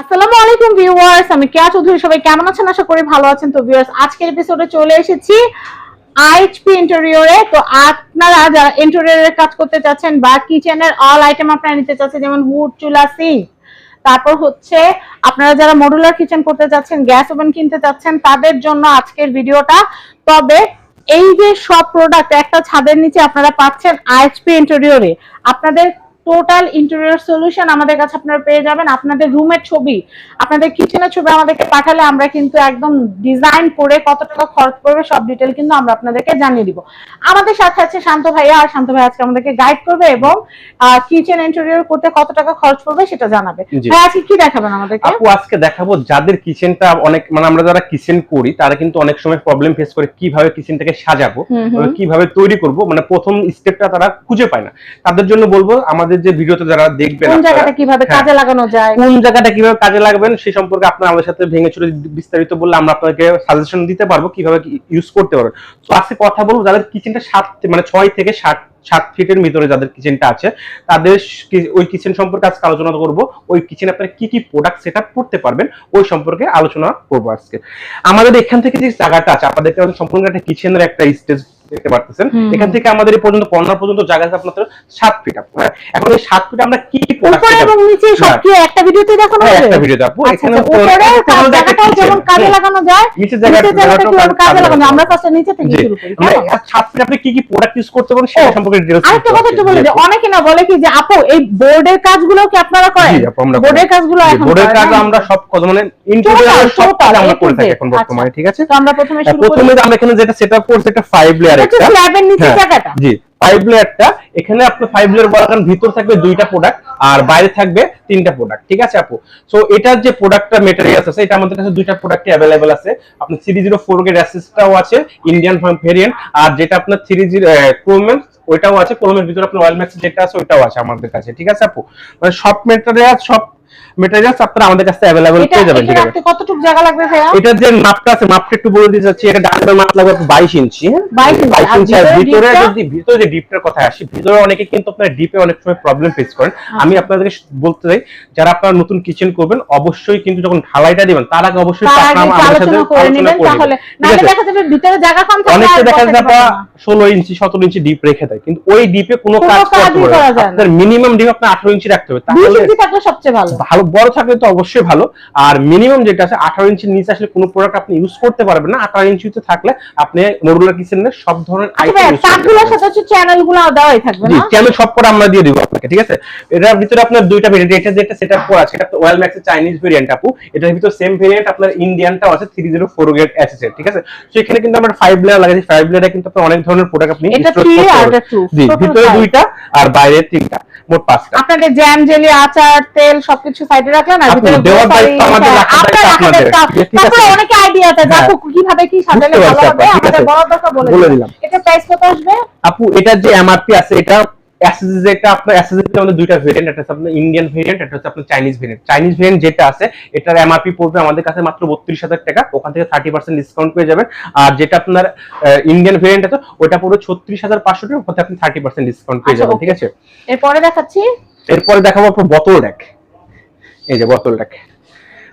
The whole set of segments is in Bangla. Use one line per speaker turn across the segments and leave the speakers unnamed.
আসসালামু আলাইকুম ভিউয়ার্স, আমি কেয়া চৌধুরী। সবাই কেমন আছেন? আশা করি ভালো আছেন। তো ভিউয়ার্স, আজকের এপিসোডে চলে এসেছি আইএইচপি ইন্টেরিয়রে। তো আপনারা যারা ইন্টেরিয়রের কাজ করতে চাচ্ছেন বা কিচেনের অল আইটেম আপনারা নিতে চাচ্ছেন, যেমন হুড, চুলা, সিঙ্ক, তারপর হচ্ছে আপনারা যারা মডুলার কিচেন করতে চাচ্ছেন, গ্যাস ওভেন কিনতে চাচ্ছেন, তাদের জন্য আজকের ভিডিওটা। তবে এই যে সব প্রোডাক্ট একটা ছাদের নিচে আপনারা পাচ্ছেন আইএইচপি ইন্টেরিয়রে, আপনাদের টোটাল ইন্টেরিয়র সলিউশন আমাদের কাছে আপনারা পেয়ে যাবেন। আপনাদের রুমের ছবি, আপনাদের কিচেনের ছবি আমাদেরকে পাঠালে আমরা কিন্তু একদম ডিজাইন করে কত টাকা খরচ পড়বে সব ডিটেল কিন্তু আমরা আপনাদেরকে জানিয়ে দিব। আমাদের সাথে আছে শান্ত ভাইয়া, আর শান্ত ভাই আজকে আমাদেরকে গাইড করবে এবং কিচেন ইন্টেরিয়র করতে কত টাকা খরচ পড়বে সেটা জানাবে। ভাই আজকে কি দেখাবেন আমাদেরকে?
আপু আজকে দেখাবো যাদের কিচেনটা অনেক আমরা যারা কিচেন করি তারা কিন্তু অনেক সময় প্রবলেম ফেস করে কিভাবে কিচেনটাকে সাজাবো, কিভাবে তৈরি করব, মানে প্রথম স্টেপটা তারা খুঁজে পায় না। তাদের জন্য বলবো আমাদের যে ভিডিওতে যারা দেখবেন
কোন জায়গাটা কিভাবে কাজে লাগানো যায়,
কোন জায়গাটা কিভাবে কাজে লাগাবেন সেই সম্পর্কে আপনারা আমাদের সাথে ভেঙে চুরে বিস্তারিত বললে আমরা আপনাদেরকে সাজেশন দিতে পারবো কিভাবে ইউজ করতে পারবেন। তো আজকে কথা বলবো যাদের কিচেনটা 6 থেকে 7 ফিটের ভিতরে যাদের কিচেনটা আছে তাদের ওই কিচেন সম্পর্কে আজকে আলোচনা করব। ওই কিচেনে আপনারা কি কি প্রোডাক্ট সেটআপ করতে পারবেন ওই সম্পর্কে আলোচনা করবো আজকে। আমাদের এখান থেকে যে জায়গাটা আছে আপনাদেরকে সম্পূর্ণ একটা কিচেনের একটা স্টেজ দেখতে পারতেছেন। এখান থেকে আমাদের এই পর্যন্ত কর্নার পর্যন্ত জায়গা আছে আপনাদের 7 ফিট। এখন এই 7 ফিটে আমরা কি কি প্রোডাক্ট
উপরে এবং নিচে সব কি একটা ভিডিওতে দেখানো হবে?
একটা ভিডিওতে আপু এখানে
উপরে জায়গাটাও যেমন কাজে লাগানো যায়, নিচে জায়গাটাও কাজে লাগানো। আমরা ফার্স্টে নিচে থেকে শুরু করি।
মানে 7 ফিটে আপনি কি কি প্রোডাক্ট ইউজ করতে পারেন সেটা সম্পর্কে ডিটেইলস।
আরেকটা কথা একটু বলে দিই, অনেকে না বলে কি যে আপু এই বোর্ডের কাজগুলো কি আপনারা করেন? বোর্ডের কাজগুলো এখন
বোর্ডের কাজ আমরা সব মানে ইন্টেরিয়র সব কাজ আমরা করে থাকি এখন বর্তমানে। ঠিক আছে,
তো আমরা প্রথমে
আমরা এখানে যেটা সেটআপ করছি একটা 5 লেয়ার একটা
স্ল্যাবের নিচে জায়গাটা।
জি 5 লেয়ারটা। এখানে আপনার 5 লেয়ার বলাকার ভিতর থাকবে 2টা প্রোডাক্ট আর বাইরে থাকবে 3টা প্রোডাক্ট। ঠিক আছে আপু, সো এটার যে প্রোডাক্টটা ম্যাটেরিয়ালস আছে এটা আমাদের কাছে 2টা প্রোডাক্টই अवेलेबल আছে। আপনার 304 এর অ্যাসেসটাও আছে ইন্ডিয়ান ভেরিয়েন্ট, আর যেটা আপনার 30 ক্রোমের ওইটাও আছে। ক্রোমের ভিতরে আপনার অয়েল ম্যাক্স যেটা আছে ওইটাও আছে আমাদের কাছে। ঠিক আছে আপু, মানে সব ম্যাটেরিয়ালস আপনারা আমাদের কাছে अवेलेबल পেয়ে যাবেন। ঠিক আছে,
কতটুকু জায়গা লাগবে ভাইয়া?
এটা যে মাপটা আছে মাপটা একটু বলে দিতে চাচ্ছি। এটা ডায়ামিটার মাপ লাগবে 22 ইঞ্চি। 22 ইঞ্চি। আর ভিতরে যে ডিপটার কথা আসি, ভিতরে অনেকে কিন্তু আপনারা ডিপে অনেক সময় প্রবলেম ফেস করেন। আমি আপনাদেরকে বলতে চাই যারা আপনারা নতুন কিচেন করবেন অবশ্যই কিন্তু যখন ঢালাইটা দিবেন তার আগে অবশ্যই আপনারা আমাদের সাথে আলোচনা করবেন। তাহলে নালে দেখা যাবে ভিতরে জায়গা কম থাকে, অনেকে দেখা যায় 16 ইঞ্চি 17 ইঞ্চি ডিপ রেখে দেয়, কিন্তু ওই ডিপে কোনো কাজ করতে পারবে না। আপনাদের মিনিমাম ডিপ আপনার 18 ইঞ্চি রাখতে হবে। তাহলে
20 ইঞ্চি থাকলে সবচেয়ে ভালো।
বড় থাকলে তো অবশ্যই ভালো। আর মিনিমাম যেটা আছে 18 ইঞ্চির নিচে আসলে কোনো প্রোডাক্ট আপনি ইউজ করতে পারবেন না। 18 ইঞ্চিতে থাকলে আপনি মডুলার কিচেনের সব ধরনের আইটেম ইউজ করতে পারবেন।
তারগুলোর সাথে হচ্ছে চ্যানেলগুলো দেওয়াই থাকবে না?
জি, চ্যানেল সব করে আমরা দিয়ে দিব আপনাকে। ঠিক আছে, এটার ভিতরে আপনার 2টা ভেরিয়েন্ট, এটা যেটা সেটআপ করা আছে এটা অয়েল ম্যাক্স এর চাইনিজ ভেরিয়েন্ট আপু। এটার ভিতরে সেম ভেরিয়েন্ট আপনার ইন্ডিয়ানটাও আছে 304 গ্রেড এসএস। ঠিক আছে, তো এখানে কিন্তু আমরা 5 লেয়ার লাগাইছি। 5 লেয়ারে কিন্তু আপনি অনেক ধরনের প্রোডাক্ট আপনি ইনস্টল করতে পারবেন। জি, ভিতরে 2টা আর বাইরে 3টা, মোট 5টা।
আপনাদের জ্যাম, জেলি, আচার, তেল সবকিছু সাইডে রাখলেন আর ভিতরে
দেওয়ার দায়িত্ব আমাদের, রাখার দায়িত্ব আপনাদের।
তারপরে অনেকে আইডিয়া আছে দেখো কিভাবে কি সাজালে ভালো হবে, আমাদের বড় দরকার বলে দিলাম। এটা প্রাইস কত আসবে
আপু? এটা যে এমআরপি আছে এটা এসএস যেটা আপনার এসএস এর আমাদের 2টা ভেরিয়েন্ট, একটা হচ্ছে আপনার ইন্ডিয়ান ভেরিয়েন্ট, একটা হচ্ছে আপনার চাইনিজ ভেরিয়েন্ট। চাইনিজ ভেরিয়েন্ট যেটা আছে এটার এমআরপি পড়বে আমাদের কাছে মাত্র 32,000 টাকা, ওখান থেকে 30% ডিসকাউন্ট পেয়ে যাবেন। আর যেটা আপনার ইন্ডিয়ান ভেরিয়েন্ট আছে ওটা পড়বে 36,500 টাকা, ওখানে আপনি 30% ডিসকাউন্ট পেয়ে যাবেন। ঠিক আছে,
এরপরে দেখাচ্ছি।
এরপরে দেখাবো আপনার বোতল র‍্যাক। এই যে বোতল র‍্যাক,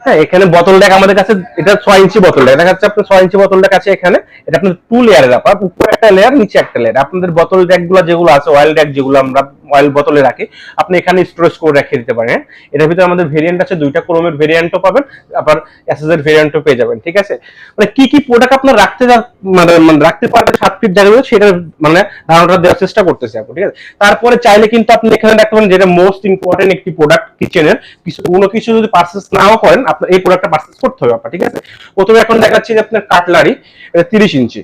হ্যাঁ এখানে বোতল র‍্যাক আমাদের কাছে এটা 6 ইঞ্চি বোতল র‍্যাক দেখা যাচ্ছে। আপনার 6 ইঞ্চি বোতল র‍্যাক আছে এখানে। এটা আপনার 2 লেয়ারের আপা, উপরে একটা লেয়ার নিচে একটা লেয়ার। আপনাদের বোতল র‍্যাকগুলো যেগুলো আছে অয়েল র‍্যাক যেগুলো আমরা অয়েল বোতলে রাখি আপনি এখানে স্টোরেজ করে রেখে দিতে পারেন। এটার ভিতরে আমাদের ভেরিয়েন্ট আছে 2টা, ক্রোমের ভেরিয়েন্টও পাবেন আবার এসএস এর ভেরিয়েন্টও পেয়ে যাবেন। ঠিক আছে, মানে কি কি প্রোডাক্ট আপনারা রাখতে পারবেন 7 ফিট জায়গায় সেটা মানে ধারণাটা দেওয়ার চেষ্টা করতেছি আপু। ঠিক আছে, তারপরে চাইলে কিন্তু আপনি এখানে রাখতে পারেন যেটা মোস্ট ইম্পর্টেন্ট একটি প্রোডাক্ট কিচেনের। কোনো কিছু যদি পারচেজ নাও করেন আপনার এই প্রোডাক্টটা পারচেজ করতে হবে আপনার। ঠিক আছে, প্রথমে এখন দেখাচ্ছি যে আপনার কাটলারি 30 ইঞ্চি।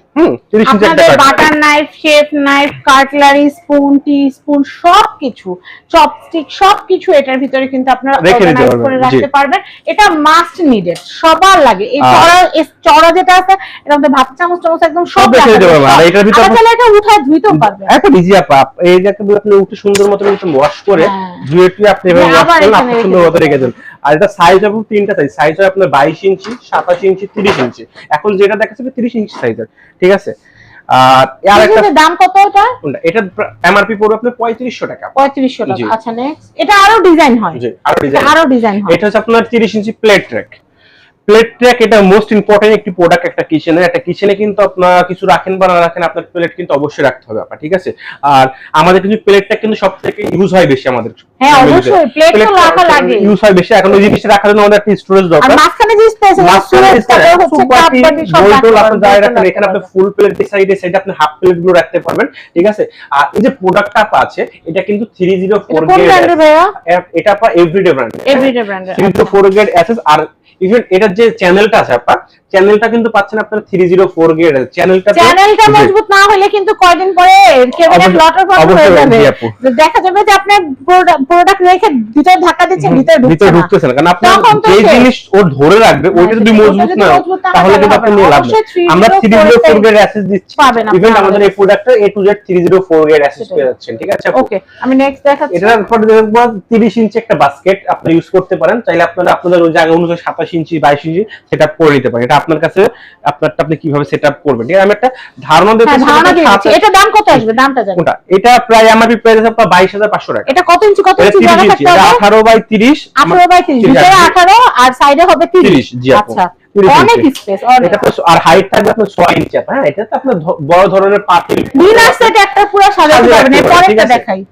30 ইঞ্চি একটা
butter knife, chef knife, cutlery, spoon, teaspoon সবকিছু, চপস্টিক সবকিছু এটার ভিতরে কিন্তু আপনারা অর্গানাইজ করে রাখতে পারবেন। এটা মাস্ট নিডেড, সবার লাগে। এই চড়া যেটা আছে এর মধ্যে ভাত চামচ একদম সব রেখে দিতে পারবেন। আর এটার ভিতরে আপনারা এটা উঠায় ধুইতেও পারবেন।
একটা ইজি আপ এই যে আপনি উঠে সুন্দর মতো একটু ওয়াশ করে ধুয়ে টুয়ে আপনি এভাবে ওয়াশ করলে আপনি সুন্দর মতো রেখে দেন। আর এটা সাইজ হবে 3টা সাইজ হয় আপনার 22 ইঞ্চি, 27 ইঞ্চি, 30 ইঞ্চি। এখন যেটা দেখাচ্ছে 30 ইঞ্চি সাইজের। ঠিক আছে, আর একটা
দাম কত এটা?
এটা এমআরপি পড়বে আপনার 3500 টাকা।
3500 টাকা। আচ্ছা নেক্সট, এটা আরো ডিজাইন হয়।
জি
আরো ডিজাইন হয়।
এটা হচ্ছে আপনার 30 ইঞ্চি প্লেট ট্র্যাক। প্লেট ট্র্যাক এটা মোস্ট ইম্পর্টেন্ট একটি প্রোডাক্ট একটা কিচেনে কিন্তু আপনারা কিছু রাখেন বা না রাখেন, আপনার প্লেট কিন্তু অবশ্যই রাখতে হবে আপনার, ঠিক আছে? আর আমাদের কিন্তু প্লেটটা কিন্তু সবথেকে ইউজ হয় বেশি আমাদের।
হ্যাঁ অবশ্যই প্লেট তো রাখা লাগে,
ইউজ হয় বেশি। এখন ওই জিনিসটা রাখার জন্য আমাদের একটা স্টোরেজ দরকার।
আর মাঝখানে যে স্পেস আছে স্টোরেজ তারপর হচ্ছে কাপ বাটি সব রাখতে
আপনি জায়গা রাখেন। এখানে আপনি ফুল প্লেট এই সাইডে আপনি হাফ প্লেট গুলো রাখতে পারবেন, ঠিক আছে? আর এই যে প্রোডাক্টটা আছে এটা কিন্তু 304 গ্রেড। এটা আপনার এভরিডে ব্র্যান্ড। 304 grade SS. আর ইভেন এটার যে চ্যানেলটা আছে আপনার, চ্যানেলটা কিন্তু পাচ্ছেন আপনারা 304 গ্রেড। চ্যানেলটা
মজবুত না হলে কিন্তু কয়দিন পরে কেবলের লটার প্রবলেম হয়ে যাবে। দেখা যাবে যে আপনি প্রোডাক্ট রেখে ভিতরে ধাক্কা দিচ্ছেন, ভিতরে ঢুকতেছে না, কারণ আপনি যে জিনিস ও ধরে রাখবে ওইটা যদি মজবুত না তাহলে কিন্তু আপনি নিয়ে লাভ নেই। আমরা 304 গ্রেড অ্যাসেস দিচ্ছি। ইভেন আমাদের এই প্রোডাক্টটা A to Z 304 grade access পেয়ে যাচ্ছেন, ঠিক আছে? ওকে আমি নেক্সট দেখাচ্ছি।
এটার পরে দেখব 30 ইঞ্চি একটা বাস্কেট আপনি ইউজ করতে পারেন। চাইলে আপনারা আপনাদের ওই জায়গা অনুযায়ী 27 ইঞ্চি 22 ইঞ্চি সেটআপ করে নিতে পারেন। এটা আপনার কাছে, আপনারটা আপনি কিভাবে সেটআপ করবেন, ঠিক আছে? আমি একটা ধারণা দিচ্ছি।
এটা দাম কত আসবে? দামটা জানেন?
কোনটা? এটা প্রায় এমআরপি প্রাইস আপনার 22500 টাকা।
এটা কত ইঞ্চি জায়গা থাকতে হবে?
18 বাই 30।
18 বাই 30, ভিতরে 18 আর সাইডে হবে 30।
জি আপু।
আচ্ছা অনেক স্পেস।
এটা তো আর হাইট থাকবে আপনার 6 ইঞ্চি। হ্যাঁ এটা তো আপনার বড় ধরনের পাতিল
ডিনার সেট একটা পুরো সাজাতে পারবেন। এরপরটা দেখাই।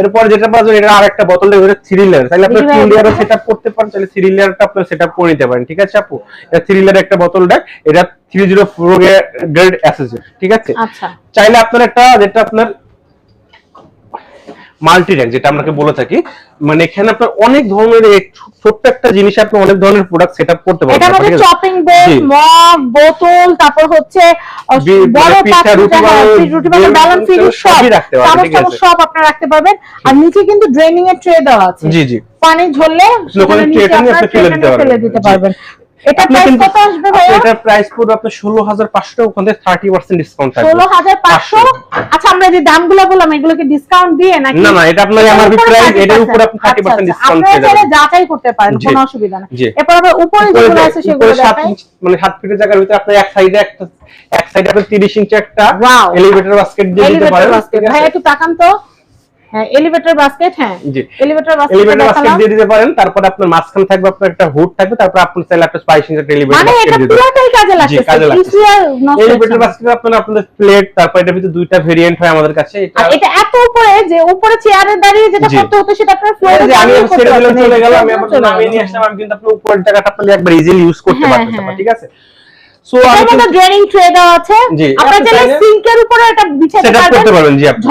এরপর যেটা পাবেন এটা আরেকটা বোতল দিয়ে 3 লেয়ার। তাহলে আপনি 2 লেয়ারও সেটআপ করতে পারেন, তাহলে 3 লেয়ারটা আপনি সেটআপ করে নিতে পারেন, ঠিক আছে আপু? এটা 3 লেয়ার একটা বোতল দেখ। এটা 304 গ্রেড অ্যাসেস, ঠিক আছে?
আচ্ছা
চাইলে আপনার একটা যেটা আপনার মাল্টি র‍্যাক যেটা আমরা বলে থাকি, মানে এখানে আপনার অনেক ধরনের ছোট্ট একটা জিনিস আপনি অনেক ধরনের প্রোডাক্ট সেটআপ করতে পারবেন।
এটা আমাদের চপিং বোর্ড, মগ, বোতল, তারপর হচ্ছে বড় পাত্র, রুটি বানানো ব্যালেন্স ফিনিশ সবই রাখতে পারবেন, ঠিক আছে? সব আপনারা রাখতে পারবেন। আর নিচে কিন্তু ড্রেনিং এর ট্রে দেওয়া আছে। জি জি, পানি ঝরলে সেখানে নিচে আপনি ফেলে দিতে পারবেন। এটা প্রাইস কত আসবে ভাইয়া?
এটা প্রাইস পড়বে আপনার 16500 টাকা, ওখান থেকে 30% ডিসকাউন্ট থাকবে।
16500। আচ্ছা আমরা যে দামগুলো বললাম এগুলো কি ডিসকাউন্ট দিয়ে নাকি?
না না, এটা আপনার এমআরপি প্রাইস, এটার উপর আপনি 30% ডিসকাউন্ট পেয়ে যাবেন।
আপনারা যাচাই করতে পারেন, কোনো অসুবিধা নেই। এরপর আবার উপরে যেগুলো আছে সেগুলো দেখাই।
মানে 7 ফিটের জায়গার ভিতরে আপনি এক সাইডে আপনি 30 ইঞ্চি একটা এলিভেটর বাস্কেট দিয়ে দিতে পারেন।
ভাই একটু তাকান তো। হ্যাঁ এলিভেটর বাস্কেট, হ্যাঁ জি এলিভেটর বাস্কেট
দিয়ে দিতে পারেন। তারপর আপনার মাঝখানে থাকবে আপনার একটা হুড থাকবে, তারপর আপনি চাইলে একটা স্পাইস ইঞ্চি এলিভেটর বাস্কেট দিয়ে দিতে পারেন। মানে এটা পুরোটাই কাজে লাগছে। এলিভেটর বাস্কেট আপনার প্লেট, তারপর এটার ভিতরে দুইটা ভেরিয়েন্ট হয় আমাদের কাছে।
এটা এত উপরে যে উপরে চেয়ারে দাঁড়িয়ে যেটা করতে হতো সেটা আপনার ফ্লোরে
যে আমি সেটা চলে গেল, আমি আপনার নামিয়ে নিয়ে আসলাম, আমি কিন্তু আপনি উপরের জায়গাটা আপনি একবার ইজিলি ইউজ করতে পারতেছেন, ঠিক আছে? সো
আমাদের ড্রেনিং ট্রে দেওয়া আছে। আপনারা চাইলে সিঙ্কের উপরে এটা বিছাতে পারবেন। জি আপনি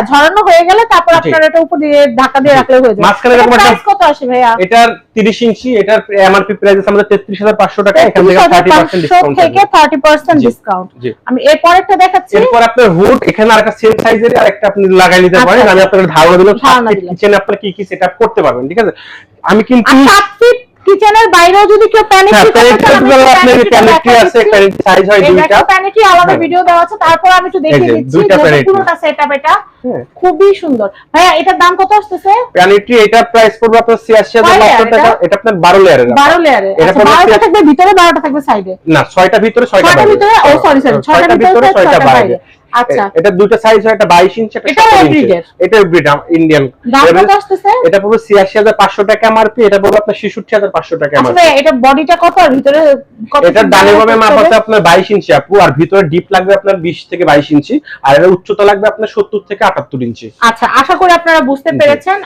ঝরানো হয়ে গেলে তারপর আপনারা এটা উপর দিয়ে ঢাকা দিয়ে রাখলে হয়ে যাবে।
মাঝখানে এরকম একটা
কত আসে ভাইয়া?
এটার 30 ইঞ্চি, এটার এমআরপি প্রাইস আছে আমাদের 33500 টাকা। এখান থেকে 30% ডিসকাউন্ট
থেকে 30% ডিসকাউন্ট। আমি এরপর একটা দেখাচ্ছি।
এরপর আপনার হুড এখানে আরেকটা সেম সাইজের আরেকটা আপনি লাগাই নিতে পারেন। আমি আপনাদের ধারণা দিলাম কিচেনে আপনারা কি কি সেটআপ করতে পারবেন, ঠিক আছে? আমি কিন্তু
7 ফিট কিচেনের বাইরেও যদি কেউ প্যানিট্রি
আছে, প্যানিট্রি সাইজ হয় দুইটা,
প্যানিট্রি আলাদা ভিডিও দেওয়া আছে। তারপর আমি একটু দেখিয়ে দিচ্ছি পুরোটা সেটআপ। এটা খুবই সুন্দর। ভাইয়া এটার দাম কত আসছে?
প্যানিট্রি এটা প্রাইস পড়বে আপনার 86500 টাকা। এটা আপনার 12 লেয়ারের।
12 লেয়ারে। এটা 12টা থাকবে ভিতরে, 12টা থাকবে সাইডে।
না 6টা ভিতরে 6টা বাইরে।
ও সরি 6টা ভিতরে 6টা বাইরে। আচ্ছা
এটা দুটো সাইজ হয়, একটা 22 ইঞ্চি একটা 17 ইঞ্চি। এটা ইন্ডিয়ান।
দাম কত আসছে?
এটা পড়বে 86500 টাকা এমআরপি। এটা পড়বে আপনার 66500 টাকা এমআরপি।
আচ্ছা এটা বডিটা কত আর ভিতরে কত?
এটা ডানে বামে মাপ আছে আপনার 22 ইঞ্চি আপু, আর ভিতরে ডিপ লাগবে আপনার 20 থেকে 22 ইঞ্চি, আর এর উচ্চতা লাগবে আপনার 70 থেকে 78 ইঞ্চি।
আচ্ছা আশা করি আপনারা বুঝতে পেরেছেন।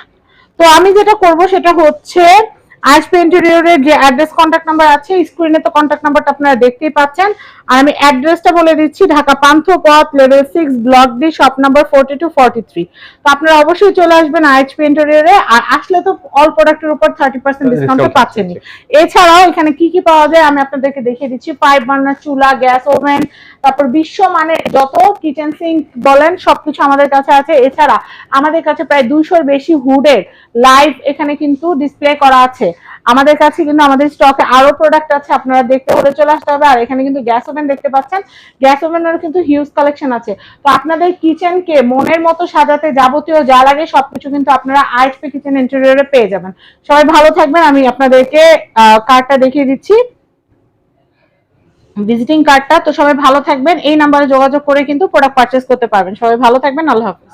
তো আমি যেটা করব সেটা হচ্ছে আইএসপি ইন্টেরিয়রের যে অ্যাড্রেস কন্টাক্ট নাম্বার আছে স্ক্রিনে, তো কন্টাক্ট নাম্বারটা আপনারা দেখতেই পাচ্ছেন। আর আমি অ্যাড্রেসটা বলে দিচ্ছি, Dhaka Panthapath level 6 block D shop number 4243। তো আপনারা অবশ্যই চলে আসবেন আইএসপি ইন্টেরিয়রে। আর আসলে তো অল প্রোডাক্টের উপর 30% ডিসকাউন্ট পাচ্ছেনই। এছাড়াও এখানে কি কি পাওয়া যায় আমি আপনাদেরকে দেখিয়ে দিচ্ছি। 5 বার্নার চুলা, গ্যাস ওভেন, তারপর বিশ্বমানের যত কিচেন সিঙ্ক বলেন সবকিছু আমাদের কাছে আছে। এছাড়া আমাদের কাছে প্রায় 200 এর বেশি হুডের লাইভ এখানে কিন্তু ডিসপ্লে করা আছে। আমাদের কাছে কিন্তু আমাদের স্টকে আরো প্রোডাক্ট আছে, আপনারা দেখতে হলে চলে আসতে হবে। আর এখানে কিন্তু গ্যাস ওভেন দেখতে পাচ্ছেন, গ্যাস ওভেনের কিন্তু হিউজ কালেকশন আছে। তো আপনাদের কিচেনকে মনের মতো সাজাতে যাবতীয় যা লাগে সবকিছু কিন্তু আপনারা আইএসপি কিচেন ইন্টেরিয়রে পেয়ে যাবেন। সবাই ভালো থাকবেন। আমি আপনাদেরকে কার্ডটা দেখিয়ে দিচ্ছি। ভিজিটিং কার্ডটা। তো সবাই ভালো থাকবেন, এই নাম্বারে যোগাযোগ করে কিন্তু প্রোডাক্ট পারচেজ করতে পারবেন। সবাই ভালো থাকবেন, আল্লাহ হাফেজ।